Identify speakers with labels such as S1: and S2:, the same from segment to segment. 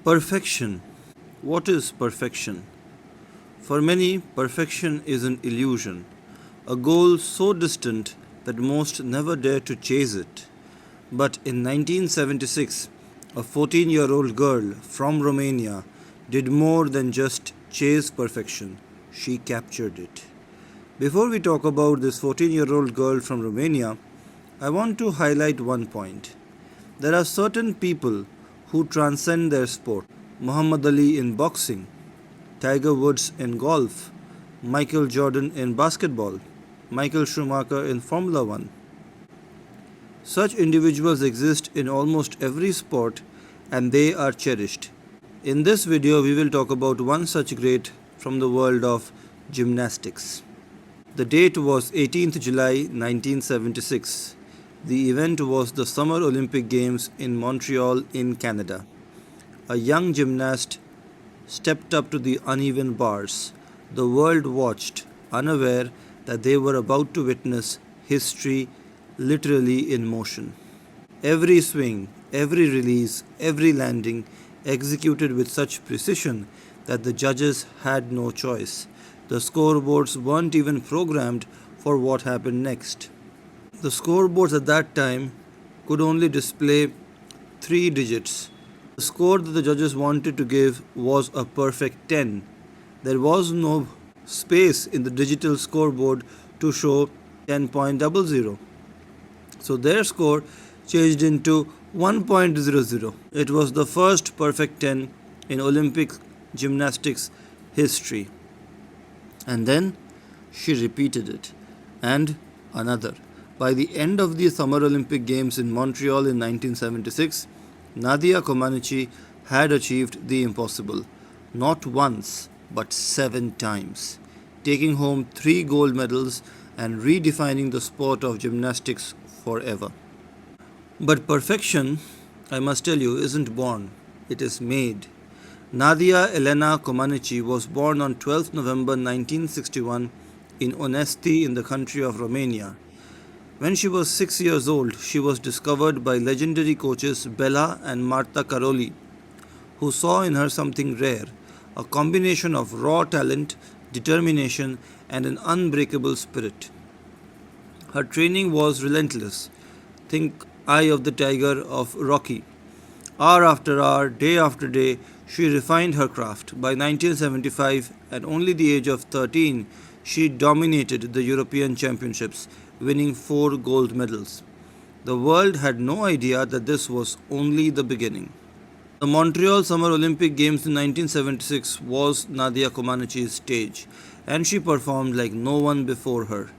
S1: Perfection. What is perfection? For many, perfection is an illusion, a goal so distant that most never dare to chase it. But in 1976, a 14-year-old girl from Romania did more than just chase perfection, she captured it. Before we talk about this 14-year-old girl from Romania, I want to highlight one point. There are certain people who transcend their sport. Muhammad Ali in boxing, Tiger Woods in golf, Michael Jordan in basketball, Michael Schumacher in Formula One. Such individuals exist in almost every sport and they are cherished. In this video, we will talk about one such great from the world of gymnastics. The date was 18th July 1976. The event was the Summer Olympic Games in Montreal in Canada. A young gymnast stepped up to the uneven bars. The world watched, unaware that they were about to witness history literally in motion. Every swing, every release, every landing executed with such precision that the judges had no choice. The scoreboards weren't even programmed for what happened next. The scoreboards at that time could only display 3 digits. The score that the judges wanted to give was a perfect 10. There was no space in the digital scoreboard to show 10.00. So their score changed into 1.00. It was the first perfect 10 in Olympic gymnastics history. And then she repeated it, and another. By the end of the Summer Olympic Games in Montreal in 1976, Nadia Comaneci had achieved the impossible, not once but 7 times, taking home 3 gold medals and redefining the sport of gymnastics forever. But perfection, I must tell you, isn't born, it is made. Nadia Elena Comaneci was born on 12th November 1961 in Onesti in the country of Romania. When she was 6 years old, she was discovered by legendary coaches Bella and Marta Caroli, who saw in her something rare, a combination of raw talent, determination, and an unbreakable spirit. Her training was relentless. Think Eye of the Tiger of Rocky. Hour after hour, day after day, she refined her craft. By 1975, at only the age of 13, she dominated the European Championships, winning 4 gold medals. The world had no idea that this was only the beginning. The Montreal Summer Olympic Games in 1976 was Nadia Comaneci's stage, and she performed like no one before her.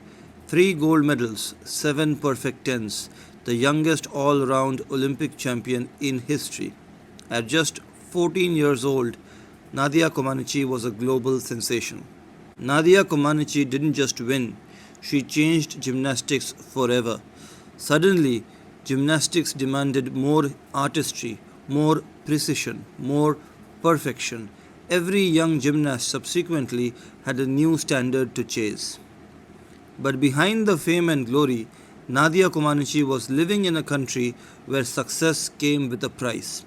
S1: 3 gold medals, 7 perfect 10s, the youngest all-round Olympic champion in history. At just 14 years old, Nadia Comaneci was a global sensation. Nadia Comaneci didn't just win, she changed gymnastics forever. Suddenly, gymnastics demanded more artistry, more precision, more perfection. Every young gymnast subsequently had a new standard to chase. But behind the fame and glory, Nadia Comaneci was living in a country where success came with a price.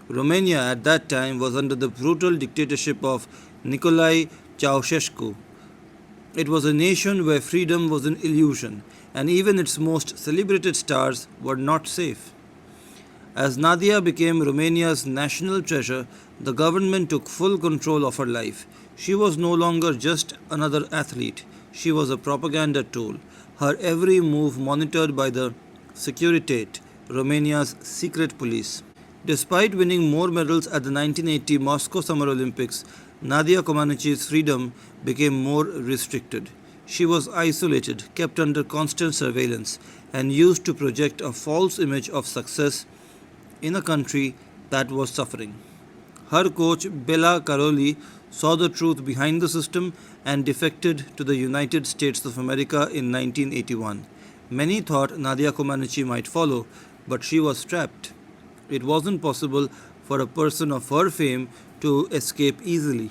S1: Romania at that time was under the brutal dictatorship of Nicolae Ceausescu. It was a nation where freedom was an illusion, and even its most celebrated stars were not safe. As Nadia became Romania's national treasure, the government took full control of her life. She was no longer just another athlete, she was a propaganda tool, her every move monitored by the Securitate, Romania's secret police. Despite winning more medals at the 1980 Moscow Summer Olympics, Nadia Comaneci's freedom became more restricted. She was isolated, kept under constant surveillance, and used to project a false image of success in a country that was suffering. Her coach Bella Caroli saw the truth behind the system and defected to the United States of America in 1981. Many thought Nadia Comaneci might follow, but she was trapped. It wasn't possible for a person of her fame to escape easily.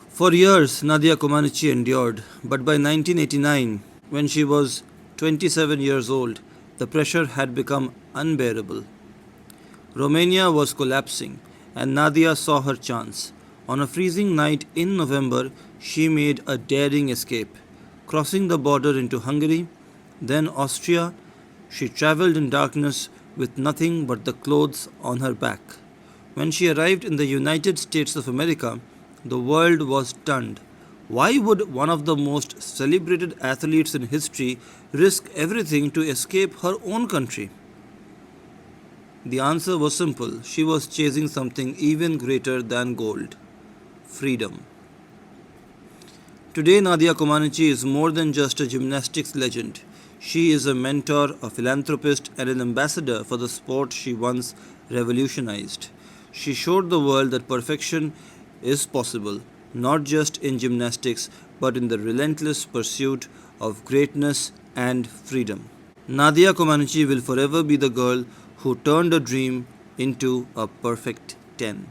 S1: For years, Nadia Comaneci endured, but by 1989, when she was 27 years old, the pressure had become unbearable. Romania was collapsing, and Nadia saw her chance. On a freezing night in November, she made a daring escape. Crossing the border into Hungary, then Austria, she travelled in darkness with nothing but the clothes on her back. When she arrived in the United States of America, the world was stunned. Why would one of the most celebrated athletes in history risk everything to escape her own country? The answer was simple. She was chasing something even greater than gold: freedom. Today, Nadia Comaneci is more than just a gymnastics legend. She is a mentor, a philanthropist, and an ambassador for the sport she once revolutionized. She showed the world that perfection is possible, not just in gymnastics, but in the relentless pursuit of greatness and freedom. Nadia Comaneci will forever be the girl who turned a dream into a perfect 10.